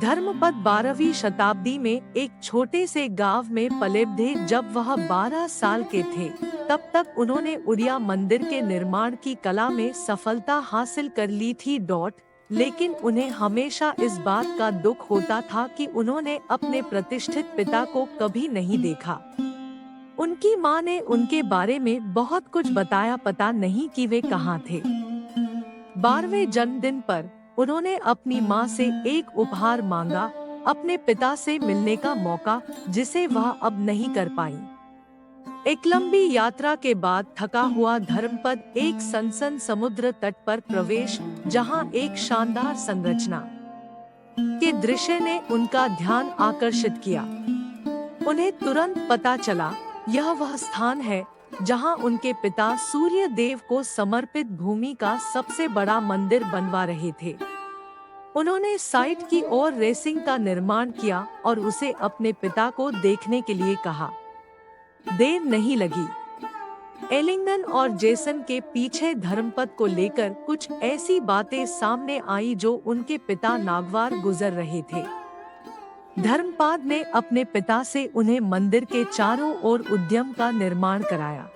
धर्मपद 12वीं शताब्दी में एक छोटे से गांव में पले थे। जब वह 12 साल के थे तब तक उन्होंने उड़िया मंदिर के निर्माण की कला में सफलता हासिल कर ली थी। लेकिन उन्हें हमेशा इस बात का दुख होता था कि उन्होंने अपने प्रतिष्ठित पिता को कभी नहीं देखा। उनकी माँ ने उनके बारे में बहुत कुछ बताया, पता नहीं कि वे कहाँ थे। 12वें जन्मदिन पर उन्होंने अपनी माँ से एक उपहार मांगा, अपने पिता से मिलने का मौका, जिसे वह अब नहीं कर पाई। एक लंबी यात्रा के बाद थका हुआ धर्मपद एक सनसन समुद्र तट पर प्रवेश, जहाँ एक शानदार संरचना के दृश्य ने उनका ध्यान आकर्षित किया। उन्हें तुरंत पता चला यह वह स्थान है जहां उनके पिता सूर्य देव को समर्पित भूमि का सबसे बड़ा मंदिर बनवा रहे थे। उन्होंने साइट की ओर रेसिंग का निर्माण किया और उसे अपने पिता को देखने के लिए कहा। देर नहीं लगी। एलिंगन और जेसन के पीछे धर्मपद को लेकर कुछ ऐसी बातें सामने आई जो उनके पिता नागवार गुजर रहे थे। धर्मपद ने अपने पिता से उन्हें मंदिर के चारों ओर उद्यम का निर्माण कराया।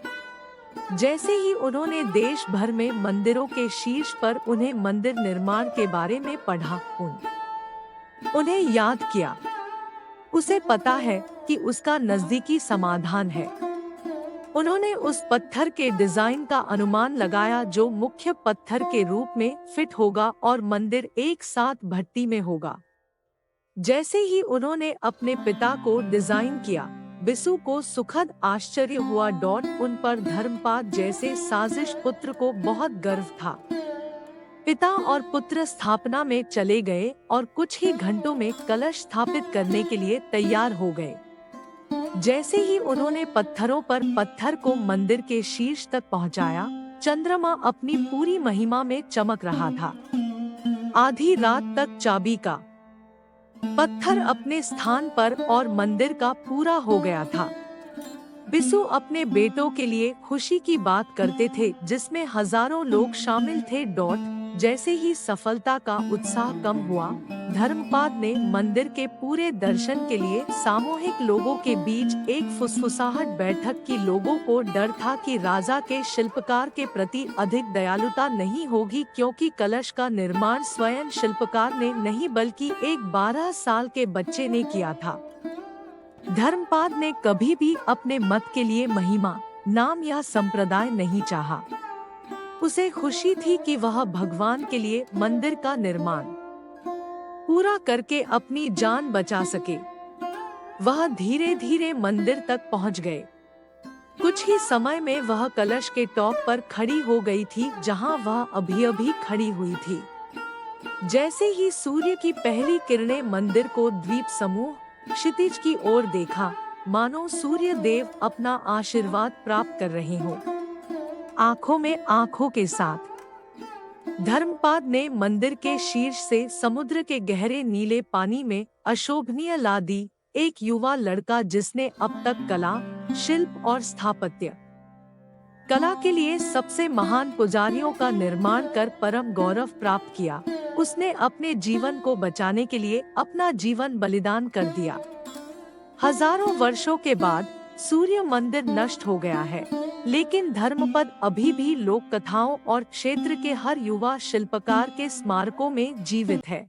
जैसे ही उन्होंने देश भर में मंदिरों के शीर्ष पर उन्हें मंदिर निर्माण के बारे में पढ़ा, उन्हें याद किया। उसे पता है कि उसका नजदीकी समाधान है। उन्होंने उस पत्थर के डिजाइन का अनुमान लगाया जो मुख्य पत्थर के रूप में फिट होगा और मंदिर एक साथ भट्टी में होगा। जैसे ही उन्होंने अपने पिता को डिजाइन किया, बिसु को सुखद आश्चर्य हुआ। उन पर धर्मपद जैसे साजिश पुत्र को बहुत गर्व था। पिता और पुत्र स्थापना में चले गए और कुछ ही घंटों में कलश स्थापित करने के लिए तैयार हो गए। जैसे ही उन्होंने पत्थरों पर पत्थर को मंदिर के शीर्ष तक पहुंचाया, चंद्रमा अपनी पूरी महिमा में चमक रहा था। आधी रात तक चाबी का पत्थर अपने स्थान पर और मंदिर का पूरा हो गया था। बिसु अपने बेटों के लिए खुशी की बात करते थे, जिसमें हजारों लोग शामिल थे। जैसे ही सफलता का उत्साह कम हुआ, धर्मपद ने मंदिर के पूरे दर्शन के लिए सामूहिक लोगों के बीच एक फुसफुसाहट बैठक की। लोगों को डर था कि राजा के शिल्पकार के प्रति अधिक दयालुता नहीं होगी, क्योंकि कलश का निर्माण स्वयं शिल्पकार ने नहीं बल्कि एक 12 साल के बच्चे ने किया था। धर्मपद ने कभी भी अपने मत के लिए महिमा, नाम या संप्रदाय नहीं चाहा। उसे खुशी थी कि वह भगवान के लिए मंदिर का निर्माण पूरा करके अपनी जान बचा सके। वह धीरे धीरे मंदिर तक पहुंच गए। कुछ ही समय में वह कलश के टॉप पर खड़ी हो गई थी, जहां वह अभी खड़ी हुई थी। जैसे ही सूर्य की पहली किरणें मंदिर को द्वीप समूह क्षितिज की ओर देखा, मानो सूर्य देव अपना आशीर्वाद प्राप्त कर रहे हों। आंखों में आंखों के साथ धर्मपद ने मंदिर के शीर्ष से समुद्र के गहरे नीले पानी में अशोभनीय ला दी। एक युवा लड़का जिसने अब तक कला, शिल्प और स्थापत्य कला के लिए सबसे महान पुजारियों का निर्माण कर परम गौरव प्राप्त किया, उसने अपने जीवन को बचाने के लिए अपना जीवन बलिदान कर दिया। हजारों वर्षों के बाद सूर्य मंदिर नष्ट हो गया है, लेकिन धर्मपद अभी भी लोक कथाओं और क्षेत्र के हर युवा शिल्पकार के स्मारकों में जीवित है।